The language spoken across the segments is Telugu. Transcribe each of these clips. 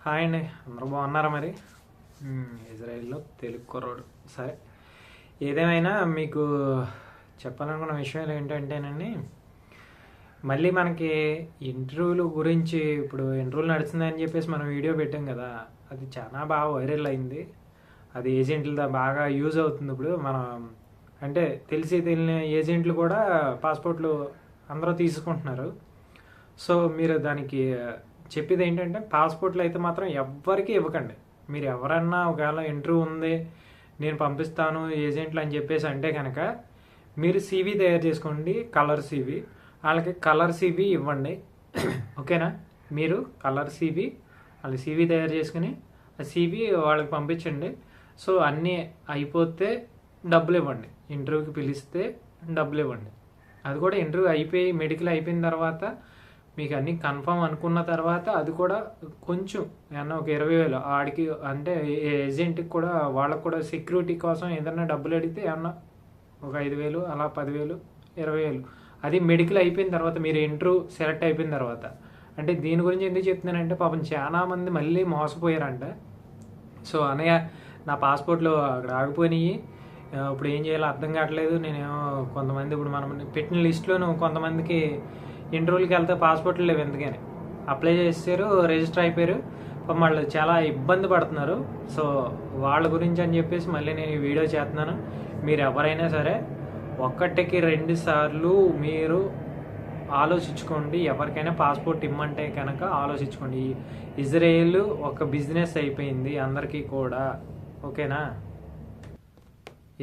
హాయ్ అండి, అందరూ బాగున్నారా మరి? ఇజ్రాయిల్లో తెలుగు కుర్రోడు. సరే, ఏదేమైనా మీకు చెప్పాలనుకున్న విషయాలు ఏంటంటేనండి, మళ్ళీ మనకి ఇంటర్వ్యూల గురించి ఇప్పుడు ఇంటర్వ్యూలు నడుస్తుందని చెప్పేసి మనం వీడియో పెట్టాం కదా, అది చాలా బాగా వైరల్ అయింది. అది ఏజెంట్లతో బాగా యూజ్ అవుతుంది. ఇప్పుడు మనం అంటే తెలియని ఏజెంట్లు కూడా పాస్పోర్ట్లు అందరూ తీసుకుంటున్నారు. సో మీరు దానికి చెప్పేది ఏంటంటే, పాస్పోర్ట్లు అయితే మాత్రం ఎవ్వరికీ ఇవ్వకండి. మీరు ఎవరన్నా ఒకవేళ ఇంటర్వ్యూ ఉంది నేను పంపిస్తాను ఏజెంట్లు అని చెప్పేసి అంటే కనుక మీరు సీవీ తయారు చేసుకోండి, కలర్ సీవీ. వాళ్ళకి కలర్ సీవీ ఇవ్వండి. ఓకేనా? మీరు కలర్ సీవీ వాళ్ళకి సీవీ తయారు చేసుకుని ఆ సీవీ వాళ్ళకి పంపించండి. సో అన్నీ అయిపోతే డబ్బులు ఇవ్వండి. ఇంటర్వ్యూకి పిలిస్తే డబ్బులు ఇవ్వండి. అది కూడా ఇంటర్వ్యూ అయిపోయి మెడికల్ అయిపోయిన తర్వాత మీకు అన్నీ కన్ఫర్మ్ అనుకున్న తర్వాత అది కూడా కొంచెం ఏమన్నా ఒక 20,000 ఆడికి అంటే ఏజెంట్కి కూడా వాళ్ళకు కూడా సెక్యూరిటీ కోసం ఏదన్నా డబ్బులు అడిగితే ఏమన్నా ఒక 5,000 అలా 10,000 20,000 అది మెడికల్ అయిపోయిన తర్వాత మీరు ఇంటర్వ్యూ సెలెక్ట్ అయిపోయిన తర్వాత. అంటే దీని గురించి ఎందుకు చెప్తున్నానంటే పాపం చాలా మంది మళ్ళీ మోసపోయారంట. సో అనయ్య నా పాస్పోర్ట్లో అక్కడ ఆగిపోయినాయి, ఇప్పుడు ఏం చేయాలో అర్థం కావట్లేదు. నేనేమో కొంతమంది ఇప్పుడు మనం పెట్టిన లిస్టులోను కొంతమందికి ఇంటర్వ్యూలకి వెళ్తే పాస్పోర్ట్లు లేవు, ఎందుకని అప్లై చేశారు, రిజిస్టర్ అయిపోయారు, వాళ్ళు చాలా ఇబ్బంది పడుతున్నారు. సో వాళ్ళ గురించి అని చెప్పేసి మళ్ళీ నేను ఈ వీడియో చేస్తున్నాను. మీరు ఎవరైనా సరే ఒకటికి 2 సార్లు మీరు ఆలోచించుకోండి. ఎవరికైనా పాస్పోర్ట్ ఇమ్మంటే కనుక ఆలోచించుకోండి. ఇజ్రాయేల్ ఒక బిజినెస్ అయిపోయింది అందరికీ కూడా. ఓకేనా?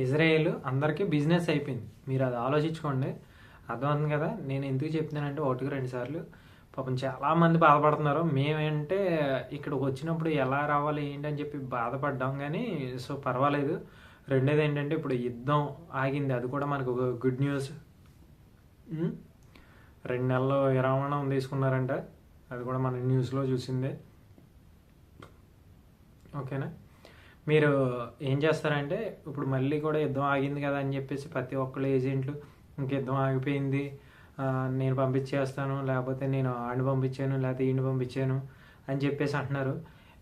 ఇజ్రాయేల్ అందరికీ బిజినెస్ అయిపోయింది. మీరు అది ఆలోచించుకోండి. అర్థమవుతుంది కదా నేను ఎందుకు చెప్తున్నానంటే, 1-2 సార్లు పాపం చాలామంది బాధపడుతున్నారు. మేమేంటే ఇక్కడికి వచ్చినప్పుడు ఎలా రావాలి ఏంటి అని చెప్పి బాధపడ్డాం, కానీ సో పర్వాలేదు. రెండోది ఏంటంటే ఇప్పుడు యుద్ధం ఆగింది, అది కూడా మనకు గుడ్ న్యూస్. 2 నెలలు విరామం తీసుకున్నారంట, అది కూడా మన న్యూస్లో చూసిందే. ఓకేనా? మీరు ఏం చేస్తారంటే ఇప్పుడు మళ్ళీ కూడా యుద్ధం ఆగింది కదా అని చెప్పేసి ప్రతి ఒక్కళ్ళు ఏజెంట్లు ఇంక యుద్ధం ఆగిపోయింది, నేను పంపించేస్తాను, లేకపోతే నేను ఆడిని పంపించాను, లేకపోతే ఈయన పంపించాను అని చెప్పేసి అంటున్నారు.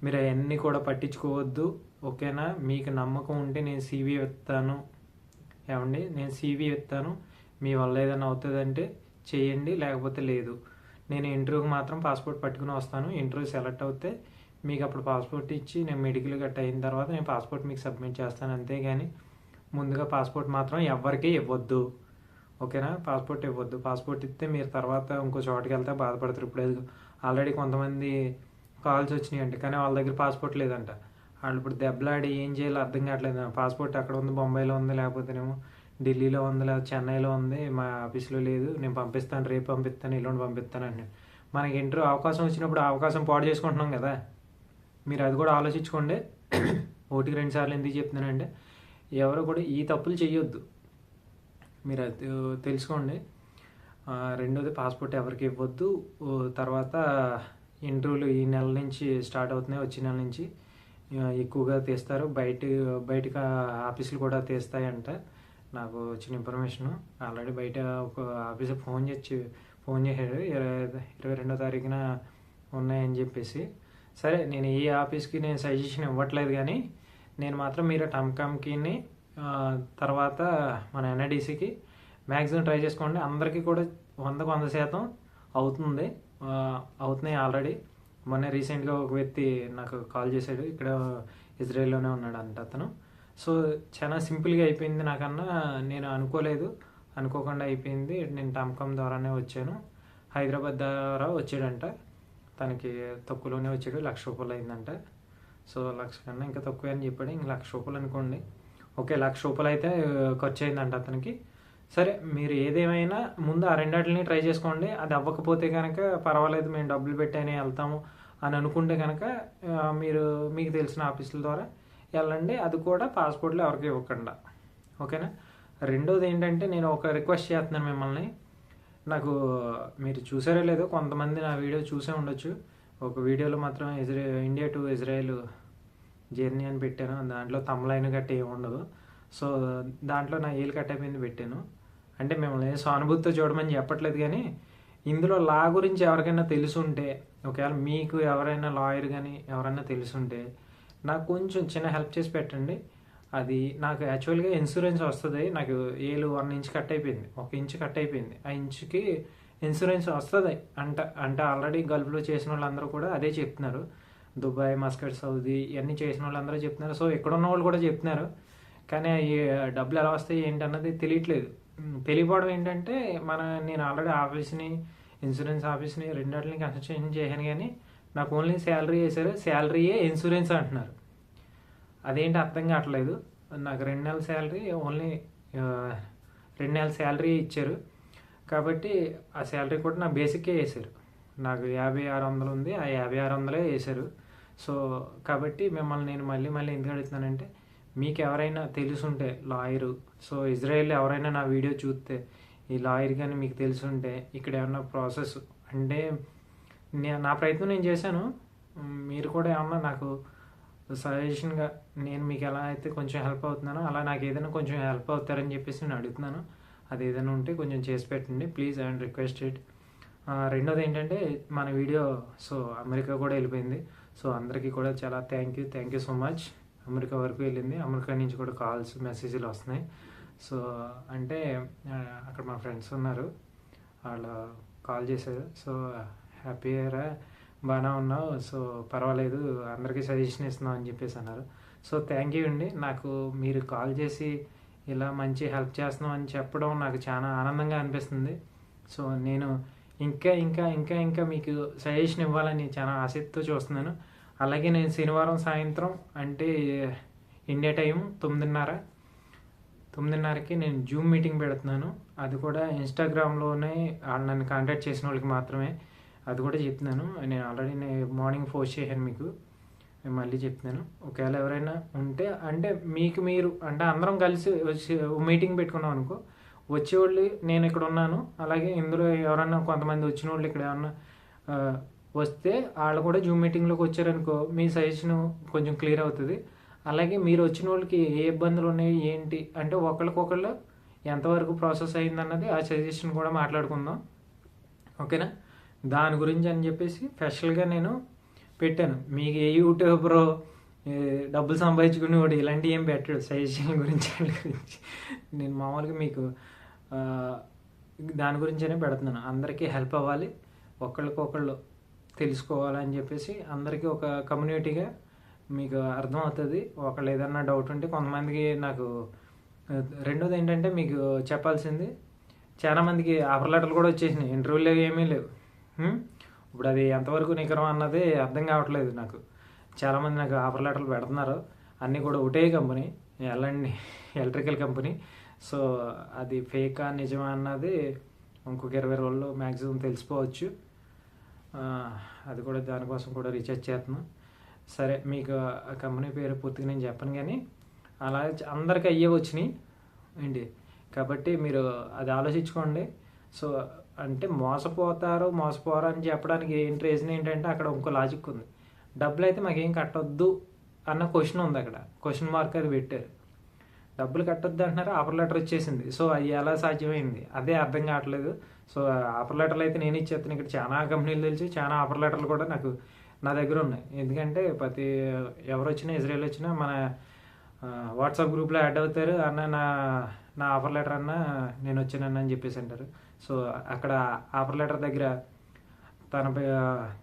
మీరు అవన్నీ కూడా పట్టించుకోవద్దు. ఓకేనా? మీకు నమ్మకం ఉంటే నేను సీవీ ఇస్తాను, ఏమండి నేను సీవీ ఇస్తాను, మీ వల్ల ఏదైనా అవుతుందంటే చేయండి, లేకపోతే లేదు. నేను ఇంటర్వ్యూకి మాత్రం పాస్పోర్ట్ పట్టుకుని వస్తాను. ఇంటర్వ్యూ సెలెక్ట్ అవుతే మీకు అప్పుడు పాస్పోర్ట్ ఇచ్చి నేను మెడికల్ గట్ట అయిన తర్వాత నేను పాస్పోర్ట్ మీకు సబ్మిట్ చేస్తాను. అంతేగాని ముందుగా పాస్పోర్ట్ మాత్రం ఎవరికీ ఇవ్వద్దు. ఓకేనా? పాస్పోర్ట్ ఇవ్వద్దు. పాస్పోర్ట్ ఇస్తే మీరు తర్వాత ఇంకో చోటుకి వెళ్తే బాధపడతారు. ఇప్పుడు ఆల్రెడీ కొంతమంది కాల్స్ వచ్చినాయి అంటే, కానీ వాళ్ళ దగ్గర పాస్పోర్ట్ లేదంట. వాళ్ళు ఇప్పుడు దెబ్బలాడి ఏం చేయాలో అర్థం కావట్లేదు. పాస్పోర్ట్ అక్కడ ఉంది, బొంబాయిలో ఉంది, లేకపోతేనేమో ఢిల్లీలో ఉంది, లేదా చెన్నైలో ఉంది, మా ఆఫీస్లో లేదు, నేను పంపిస్తాను, రేపు పంపిస్తాను, ఎల్లుండి పంపిస్తాను అని. మనకి ఇంటర్వ్యూ అవకాశం వచ్చినప్పుడు అవకాశం పాడు చేసుకుంటున్నాం కదా. మీరు అది కూడా ఆలోచించుకోండి. 1-2 సార్లు ఎందుకు చెప్తున్నానంటే, ఎవరు కూడా ఈ తప్పులు చేయొద్దు. మీరు అది తెలుసుకోండి. రెండోది పాస్పోర్ట్ ఎవరికి ఇవ్వద్దు. తర్వాత ఇంటర్వ్యూలు ఈ నెల నుంచి స్టార్ట్ అవుతున్నాయి, వచ్చే నెల నుంచి ఎక్కువగా తీస్తారు. బయట ఆఫీసులు కూడా తీస్తాయంట. నాకు వచ్చిన ఇన్ఫర్మేషను. ఆల్రెడీ బయట ఒక ఆఫీసు ఫోన్ చేశాడు, 22వ తారీఖున ఉన్నాయని చెప్పేసి. సరే, నేను ఈ ఆఫీస్కి నేను సజెషన్ ఇవ్వట్లేదు, కానీ నేను మాత్రం మీరు టమ్కామ్కి తర్వాత మన ఎన్ఐడిసికి మ్యాక్సిమం ట్రై చేసుకోండి. అందరికీ కూడా 100% అవుతున్నాయి ఆల్రెడీ. మొన్న రీసెంట్గా ఒక వ్యక్తి నాకు కాల్ చేశాడు, ఇక్కడ ఇజ్రాయెల్లోనే ఉన్నాడు అంట అతను. సో చాలా సింపుల్గా అయిపోయింది. నాకన్నా నేను అనుకోకుండా అయిపోయింది. నేను టమ్కామ్ ద్వారానే వచ్చాను. హైదరాబాద్ ద్వారా వచ్చాడంట. తనకి తక్కువలోనే వచ్చాడు, ₹1,00,000 అయిందంట. సో 1,00,000 కన్నా ఇంకా తక్కువ అని చెప్పాడు. ఇంక ₹1,00,000 అనుకోండి. ఓకే, ₹1,00,000 అయితే ఖర్చు అయిందంట అతనికి. సరే, మీరు ఏదేమైనా ముందు ఆ రెండాటిని ట్రై చేసుకోండి. అది అవ్వకపోతే కనుక పర్వాలేదు, మేము డబ్బులు పెట్టైనా వెళ్తాము అని అనుకుంటే కనుక మీకు తెలిసిన ఆఫీసుల ద్వారా వెళ్ళండి. అది కూడా పాస్పోర్ట్లో ఎవరికి ఇవ్వకుండా. ఓకేనా? రెండోది ఏంటంటే, నేను ఒక రిక్వెస్ట్ చేస్తున్నాను మిమ్మల్ని. నాకు మీరు చూసారో లేదో, కొంతమంది నా వీడియో చూసే ఉండొచ్చు. ఒక వీడియోలో మాత్రం ఇండియా టు ఇజ్రాయెల్ జర్నీ అని పెట్టాను. దాంట్లో తమ్లైన్ గట్టి ఏమి ఉండదు. సో దాంట్లో నా ఏలు కట్ అయిపోయింది పెట్టాను. అంటే మిమ్మల్ని సానుభూతితో చూడమని చెప్పట్లేదు, కానీ ఇందులో లా గురించి ఎవరికైనా తెలుసుంటే ఒకవేళ మీకు ఎవరైనా లాయర్ కానీ ఎవరైనా తెలుసుంటే నాకు కొంచెం చిన్న హెల్ప్ చేసి పెట్టండి. అది నాకు యాక్చువల్గా ఇన్సూరెన్స్ వస్తుంది. నాకు ఏలు 1 ఇంచ్ కట్ అయిపోయింది, 1 ఇంచ్ కట్ అయిపోయింది. ఆ ఇంచుకి ఇన్సూరెన్స్ వస్తుంది అంటే ఆల్రెడీ గల్ఫ్లో చేసిన వాళ్ళందరూ కూడా అదే చెప్తున్నారు. దుబాయ్, మస్కట్, సౌదీ ఇవన్నీ చేసిన వాళ్ళందరూ చెప్తున్నారు. సో ఇక్కడ ఉన్న వాళ్ళు కూడా చెప్తున్నారు. కానీ ఈ డబ్బులు ఎలా వస్తాయి ఏంటన్నది తెలియట్లేదు. తెలియకపోవడం ఏంటంటే నేను ఆల్రెడీ ఆఫీస్ని, ఇన్సూరెన్స్ ఆఫీస్ని రెండింటిని కన్స్ట్రక్షన్ చేశాను. కానీ నాకు ఓన్లీ శాలరీ వేశారు, శాలరీయే ఇన్సూరెన్స్ అంటున్నారు. అదేంటి అర్థం కావట్లేదు. నాకు 2 నెలల శాలరీ ఓన్లీ 2 నెలల శాలరీ ఇచ్చారు. కాబట్టి ఆ శాలరీ కూడా నా బేసిక్కే వేశారు. నాకు 50,600 ఉంది, ఆ 50,600 వేశారు. సో కాబట్టి మిమ్మల్ని నేను మళ్ళీ ఎందుకు అడుగుతున్నానంటే, మీకు ఎవరైనా తెలుసుంటే లాయరు, సో ఇజ్రాయెల్ ఎవరైనా నా వీడియో చూస్తే ఈ లాయర్ కానీ మీకు తెలుసుంటే ఇక్కడ ఏమన్నా ప్రాసెస్ అంటే నా ప్రయత్నం నేను చేశాను. మీరు కూడా ఏమన్నా నాకు సజెషన్గా నేను మీకు ఎలా అయితే కొంచెం హెల్ప్ అవుతున్నానో అలా నాకు ఏదైనా కొంచెం హెల్ప్ అవుతారని చెప్పేసి నేను అడుగుతున్నాను. అది ఏదైనా ఉంటే కొంచెం చేసి పెట్టండి ప్లీజ్ అండ్ రిక్వెస్టెడ్. రెండోది ఏంటంటే మన వీడియో సో అమెరికా కూడా వెళ్ళిపోయింది. సో అందరికీ కూడా చాలా thank you so much. America వరకు వెళ్ళింది. అమెరికా నుంచి కూడా కాల్స్, మెసేజ్లు వస్తున్నాయి. సో అంటే అక్కడ మా ఫ్రెండ్స్ ఉన్నారు, వాళ్ళు కాల్ చేశారు. సో హ్యాపీయరా, బాగానే ఉన్నావు, సో పర్వాలేదు, అందరికీ సజెషన్ ఇస్తున్నావు అని చెప్పేసి అన్నారు. సో థ్యాంక్ యూ అండి. నాకు మీరు కాల్ చేసి ఇలా మంచి హెల్ప్ చేస్తున్నాం అని చెప్పడం నాకు చాలా ఆనందంగా అనిపిస్తుంది. సో నేను ఇంకా మీకు సజెషన్ ఇవ్వాలని చాలా ఆసక్తితో చూస్తున్నాను. అలాగే నేను శనివారం సాయంత్రం అంటే ఇండియా టైం 9:30కి నేను జూమ్ మీటింగ్ పెడుతున్నాను. అది కూడా ఇన్స్టాగ్రామ్లోనే నన్ను కాంటాక్ట్ చేసిన వాళ్ళకి మాత్రమే. అది కూడా చెప్తున్నాను. నేను ఆల్రెడీ మార్నింగ్ పోస్ట్ చేశాను మీకు, నేను మళ్ళీ చెప్తున్నాను. ఒకవేళ ఎవరైనా ఉంటే అంటే మీరు అంటే అందరం కలిసి వచ్చి మీటింగ్ పెట్టుకున్నాం అనుకో, వచ్చేవాళ్ళు నేను ఇక్కడ ఉన్నాను. అలాగే ఇందులో ఎవరన్నా కొంతమంది వచ్చిన వాళ్ళు ఇక్కడ ఏమన్నా వస్తే వాళ్ళు కూడా జూమ్ మీటింగ్లోకి వచ్చారనుకో, మీ సజెషన్ కొంచెం క్లియర్ అవుతుంది. అలాగే మీరు వచ్చిన వాళ్ళకి ఏ ఇబ్బందులు ఉన్నాయి ఏంటి అంటే ఒకళ్ళకొకళ్ళు ఎంతవరకు ప్రాసెస్ అయిందన్నది ఆ సజెషన్ కూడా మాట్లాడుకుందాం, ఓకేనా? దాని గురించి అని చెప్పేసి స్పెషల్గా నేను పెట్టాను. మీకు ఏ యూట్యూబర్ డబ్బులు సంపాదించుకునేవాడు ఇలాంటివి ఏం పెట్టాడు సజెషన్ గురించి. నేను మామూలుగా మీకు దాని గురించనే పెడుతున్నాను. అందరికీ హెల్ప్ అవ్వాలి, ఒకళ్ళకొకళ్ళు తెలుసుకోవాలని చెప్పేసి అందరికీ ఒక కమ్యూనిటీగా మీకు అర్థమవుతుంది. ఒకళ్ళు ఏదన్నా డౌట్ ఉంటే కొంతమందికి నాకు రెండోది ఏంటంటే మీకు చెప్పాల్సింది, చాలామందికి ఆఫర్ లెటర్లు కూడా వచ్చేసినాయి, ఇంటర్వ్యూలు ఏమీ లేవు. ఇప్పుడు అది ఎంతవరకు నికరం అన్నది అర్థం కావట్లేదు నాకు. చాలామంది నాకు ఆఫర్ లెటర్లు పెడుతున్నారు, అన్నీ కూడా ఒకటే కంపెనీ, ఎలక్ట్రికల్ కంపెనీ. సో అది ఫేకా నిజమా అన్నది ఇంకొక 20 రోజుల్లో మ్యాక్సిమం తెలిసిపోవచ్చు. అది కూడా దానికోసం కూడా రీఛార్జ్ చేస్తున్నాను. సరే, మీకు ఆ కంపెనీ పేరు పూర్తిగా నేను చెప్పను, కానీ అలా అందరికీ అయ్యే వచ్చినాయి ఏంటి. కాబట్టి మీరు అది ఆలోచించుకోండి. సో అంటే మోసపోరు అని చెప్పడానికి రీజన్ ఏంటంటే అక్కడ ఇంకో లాజిక్ ఉంది. డబ్బులు అయితే మాకేం కట్టొద్దు అన్న క్వశ్చన్ ఉంది, అక్కడ క్వశ్చన్ మార్క్ అది పెట్టారు. డబ్బులు కట్టొద్దు అంటున్నారు, ఆఫర్ లెటర్ వచ్చేసింది. సో అది ఎలా సాధ్యమైంది అదే అర్థం కావట్లేదు. సో ఆఫర్ లెటర్లు అయితే నేను ఇచ్చేస్తాను. ఇక్కడ చాలా కంపెనీలు తెలిసి చాలా ఆఫర్ లెటర్లు కూడా నా దగ్గర ఉన్నాయి. ఎందుకంటే ఎవరు వచ్చినా, ఇజ్రాయెల్ వచ్చినా మన వాట్సాప్ గ్రూప్లో యాడ్ అవుతారు. అన్న నా ఆఫర్ లెటర్ అన్న నేను వచ్చానన్న అని చెప్పేసి అంటారు. సో అక్కడ ఆఫర్ లెటర్ దగ్గర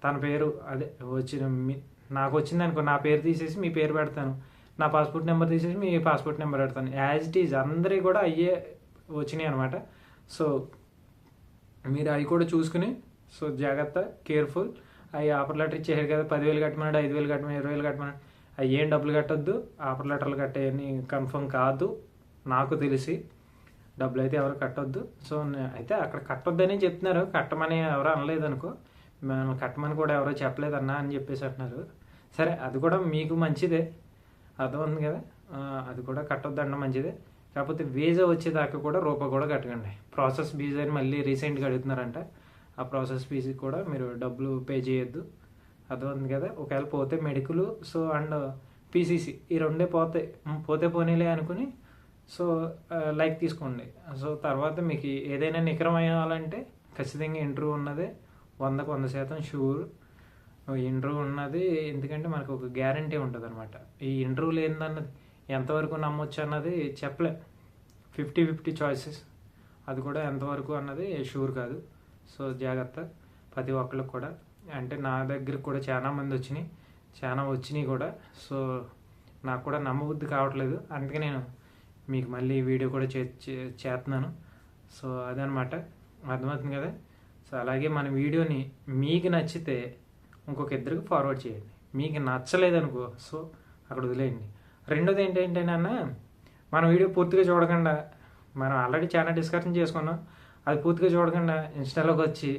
తన పేరు అదే నాకు వచ్చింది అనుకో, నా పేరు తీసేసి మీ పేరు పెడతాను, నా పాస్పోర్ట్ నెంబర్ తీసేసి మీ పాస్పోర్ట్ నెంబర్ పెడతాను. యాజ్ ఇట్ ఈజ్ అందరికీ కూడా అయ్యే వచ్చినాయి అనమాట. సో మీరు అవి కూడా చూసుకుని సో జాగ్రత్త, కేర్ఫుల్. అవి ఆఫర్ లెటర్ ఇచ్చేసారు కదా, 10,000 కట్టమన్నాడు, 5,000 కట్టమని, 20,000 కట్టమన్నాడు, అవి ఏం డబ్బులు కట్టొద్దు. ఆఫర్ లెటర్లు కట్టేయని కన్ఫర్మ్ కాదు నాకు తెలిసి. డబ్బులు అయితే ఎవరు కట్టొద్దు. సో అయితే అక్కడ కట్టొద్దని చెప్తున్నారు, కట్టమని ఎవరు అనలేదు అనుకో, మనం కట్టమని కూడా ఎవరో చెప్పలేదన్నా అని చెప్పేసి అంటున్నారు. సరే, అది కూడా మీకు మంచిదే, అర్థం ఉంది కదా, అది కూడా కట్టొద్దన్న మంచిదే. కాకపోతే వీజా వచ్చేదాకా కూడా రూపాయి కూడా కట్టకండి. ప్రాసెస్ ఫీజు అని మళ్ళీ రీసెంట్గా అడుగుతున్నారంట. ఆ ప్రాసెస్ ఫీజుకి కూడా మీరు డబ్బులు పే చేయొద్దు, అర్థమవుతుంది కదా. ఒకవేళ పోతే మెడికల్ సో అండ్ పీసీసీ ఈ రెండే పోతే పోనీలే అనుకుని సో లైక్ తీసుకోండి. సో తర్వాత మీకు ఏదైనా నికరం అయ్యాలంటే ఖచ్చితంగా ఇంటర్వ్యూ ఉన్నదే 100% షూర్. ఇంటర్వ్యూ ఉన్నది ఎందుకంటే మనకు ఒక గ్యారంటీ ఉంటుంది అనమాట. ఈ ఇంటర్వ్యూలు ఏందన్నది ఎంతవరకు నమ్మొచ్చు అన్నది చెప్పలే. 50-50 చాయిసెస్, అది కూడా ఎంతవరకు అన్నది షూర్ కాదు. సో జాగ్రత్త ప్రతి ఒక్కరికి కూడా. అంటే నా దగ్గరికి కూడా చాలా వచ్చినాయి కూడా. సో నాకు కూడా నమ్మబుద్ధి కావట్లేదు, అందుకే నేను మీకు మళ్ళీ వీడియో కూడా చేస్తున్నాను. సో అదనమాట, అర్థమవుతుంది కదా. సో అలాగే మన వీడియోని మీకు నచ్చితే ఇంకొక ఇద్దరికి ఫార్వర్డ్ చేయండి. మీకు నచ్చలేదనుకో సో అక్కడ వదిలేయండి. రెండోది ఏంటంటేనన్నా, మన వీడియో పూర్తిగా చూడకుండా, మనం ఆల్రెడీ చాలా డిస్కషన్ చేసుకున్నాం, అది పూర్తిగా చూడకుండా ఇన్స్టాలోకి వచ్చి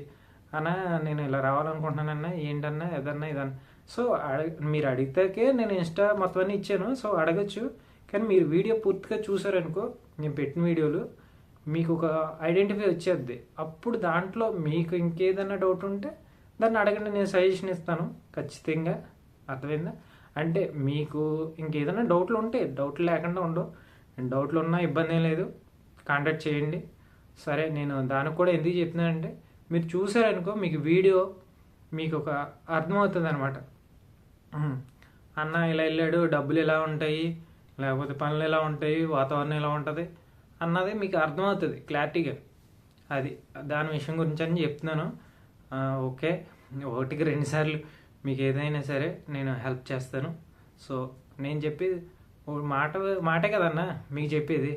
అన్నా నేను ఇలా రావాలనుకుంటున్నానన్నా, ఏంటన్నా ఏదన్నా ఇదన్నా, సో మీరు అడిగితేకే నేను ఇన్స్టా మొత్తం అన్నీ ఇచ్చాను. సో అడగచ్చు, కానీ మీరు వీడియో పూర్తిగా చూసారనుకో, నేను పెట్టిన వీడియోలు మీకు ఒక ఐడెంటిఫై వచ్చేద్ది. అప్పుడు దాంట్లో మీకు ఇంకేదన్నా డౌట్ ఉంటే దాన్ని అడగండి, నేను సజెషన్ ఇస్తాను ఖచ్చితంగా. అర్థమైందా? అంటే మీకు ఇంకేదైనా డౌట్లు ఉంటే, డౌట్లు లేకుండా ఉండవు. డౌట్లు ఉన్నా ఇబ్బంది ఏం లేదు, కాంటాక్ట్ చేయండి. సరే, నేను దానికి కూడా ఎందుకు చెప్తున్నానంటే, మీరు చూసారనుకో మీకు వీడియో మీకు ఒక అర్థమవుతుంది అనమాట. అన్న ఇలా వెళ్ళాడు, డబ్బులు ఎలా ఉంటాయి, లేకపోతే పనులు ఎలా ఉంటాయి, వాతావరణం ఎలా ఉంటుంది అన్నది మీకు అర్థమవుతుంది క్లారిటీగా. అది దాని విషయం గురించి అని చెప్తున్నాను. ఓకే, 1-2 సార్లు మీకు ఏదైనా సరే నేను హెల్ప్ చేస్తాను. సో నేను చెప్పేది మాటే కదన్నా మీకు చెప్పేది,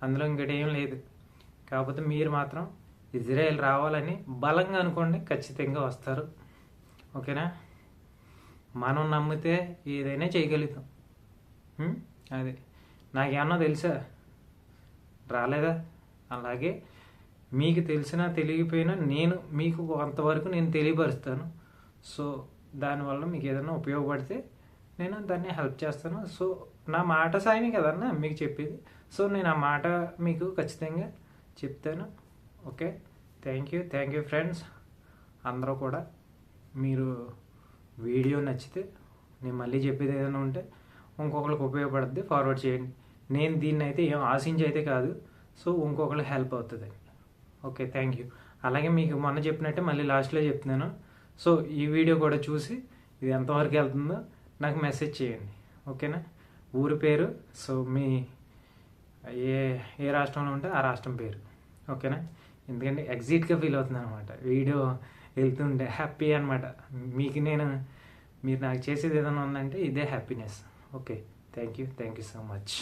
అందులో ఇంకటి ఏం లేదు. కాకపోతే మీరు మాత్రం ఇజ్రాయెల్ రావాలని బలంగా అనుకోండి, ఖచ్చితంగా వస్తారు. ఓకేనా? మనం నమ్మితే ఏదైనా చేయగలుగుతాం. అది నాకేమన్నా తెలుసా? రాలేదా? అలాగే మీకు తెలిసినా తెలియకపోయినా నేను మీకు కొంతవరకు నేను తెలియపరుస్తాను. సో దానివల్ల మీకు ఏదైనా ఉపయోగపడితే నేను దాన్ని హెల్ప్ చేస్తాను. సో నా మాట సాయమే కదన్నా మీకు చెప్పేది. సో నేను ఆ మాట మీకు ఖచ్చితంగా చెప్తాను. Okay, thank you friends. అందరూ కూడా మీరు వీడియో నచ్చితే, నేను మళ్ళీ చెప్పేది ఏదైనా ఉంటే ఇంకొకరికి ఉపయోగపడుద్ది, ఫార్వర్డ్ చేయండి. నేను దీన్ని అయితే ఏం ఆశించి అయితే కాదు, సో ఇంకొకరికి హెల్ప్ అవుతుంది. Okay, thank you. అలాగే మీకు మొన్న చెప్పినట్టే మళ్ళీ లాస్ట్లో చెప్తున్నాను. సో ఈ వీడియో కూడా చూసి ఇది ఎంతవరకు వెళ్తుందో నాకు మెసేజ్ చేయండి. ఓకేనా? ఊరి పేరు, సో మీ ఏ రాష్ట్రంలో ఉంటే ఆ రాష్ట్రం పేరు. ఓకేనా? ఎందుకంటే ఎగ్జైట్గా ఫీల్ అవుతుంది అనమాట, వీడియో వెళ్తుంటే హ్యాపీ అనమాట. మీరు నాకు చేసేది ఏదైనా ఉందంటే ఇదే happiness. Okay, thank you so much.